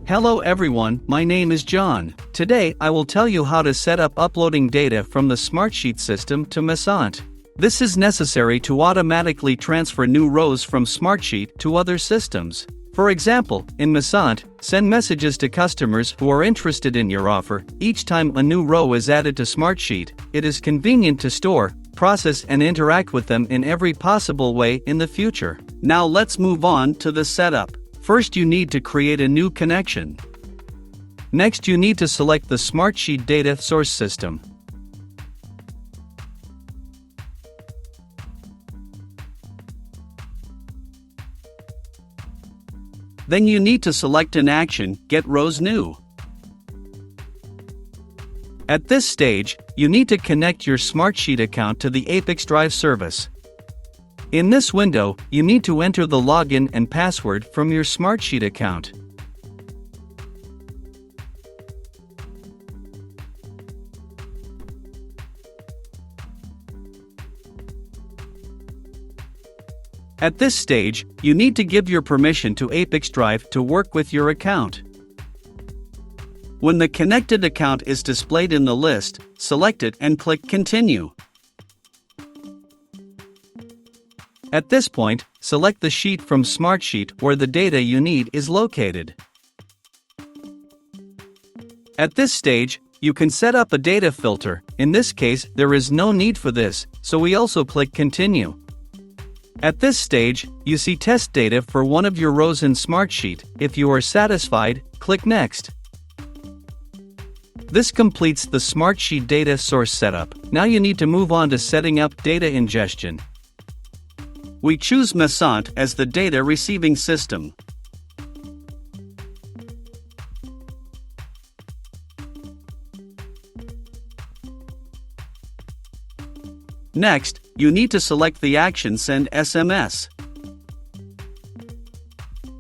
Hello everyone, my name is John. Today I will tell you how to set up uploading data from the Smartsheet system to Messente. This is necessary to automatically transfer new rows from Smartsheet to other systems. For example, in Messente, send messages to customers who are interested in your offer. Each time a new row is added to Smartsheet, it is convenient to store, process and interact with them in every possible way in the future. Now let's move on to the setup. First you need to create a new connection. Next you need to select the Smartsheet data source system. Then you need to select an action, Get Rows New. At this stage, you need to connect your Smartsheet account to the ApiX-Drive service. In this window, you need to enter the login and password from your Smartsheet account. At this stage, you need to give your permission to ApiX-Drive to work with your account. When the connected account is displayed in the list, select it and click Continue. At this point, select the sheet from Smartsheet where the data you need is located. At this stage, you can set up a data filter. In this case, there is no need for this, so we also click Continue. At this stage, you see test data for one of your rows in Smartsheet. If you are satisfied, click Next. This completes the Smartsheet data source setup. Now you need to move on to setting up data ingestion. We choose Messente as the data receiving system. Next, you need to select the action Send SMS.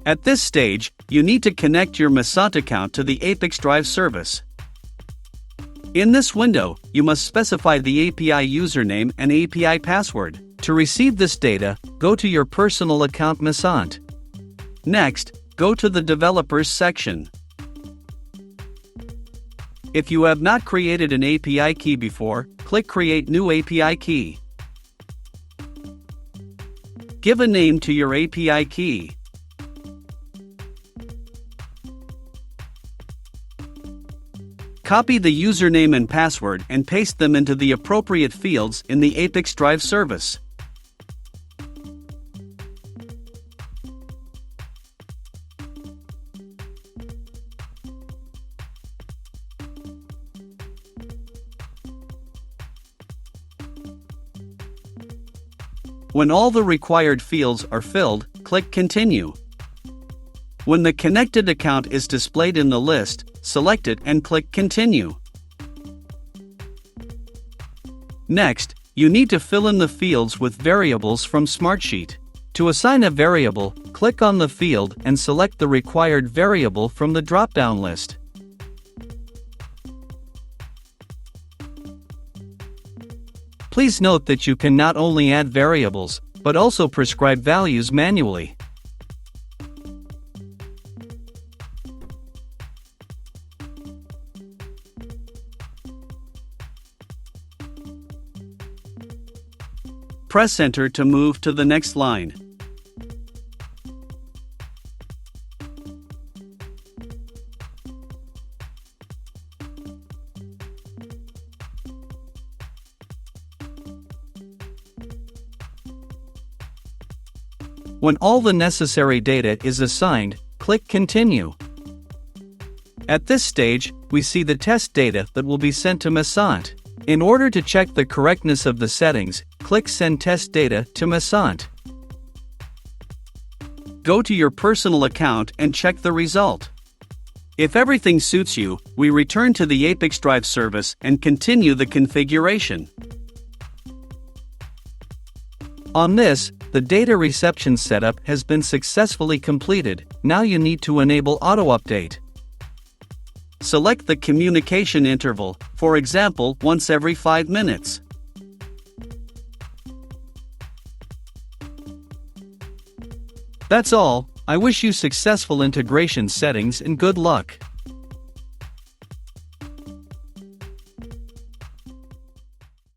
At this stage, you need to connect your Messente account to the ApiX-Drive service. In this window, you must specify the API username and API password. To receive this data, go to your personal account Messente. Next, go to the Developers section. If you have not created an API key before, click Create New API Key. Give a name to your API key. Copy the username and password and paste them into the appropriate fields in the ApiX-Drive service. When all the required fields are filled, click Continue. When the connected account is displayed in the list, select it and click Continue. Next, you need to fill in the fields with variables from Smartsheet. To assign a variable, click on the field and select the required variable from the drop-down list. Please note that you can not only add variables, but also prescribe values manually. Press Enter to move to the next line. When all the necessary data is assigned, click Continue. At this stage, we see the test data that will be sent to Messente. In order to check the correctness of the settings, click Send Test Data to Messente. Go to your personal account and check the result. If everything suits you, we return to the ApiX-Drive service and continue the configuration. On this, the data reception setup has been successfully completed. Now you need to enable auto-update. Select the communication interval, for example, once every 5 minutes. That's all. I wish you successful integration settings and good luck.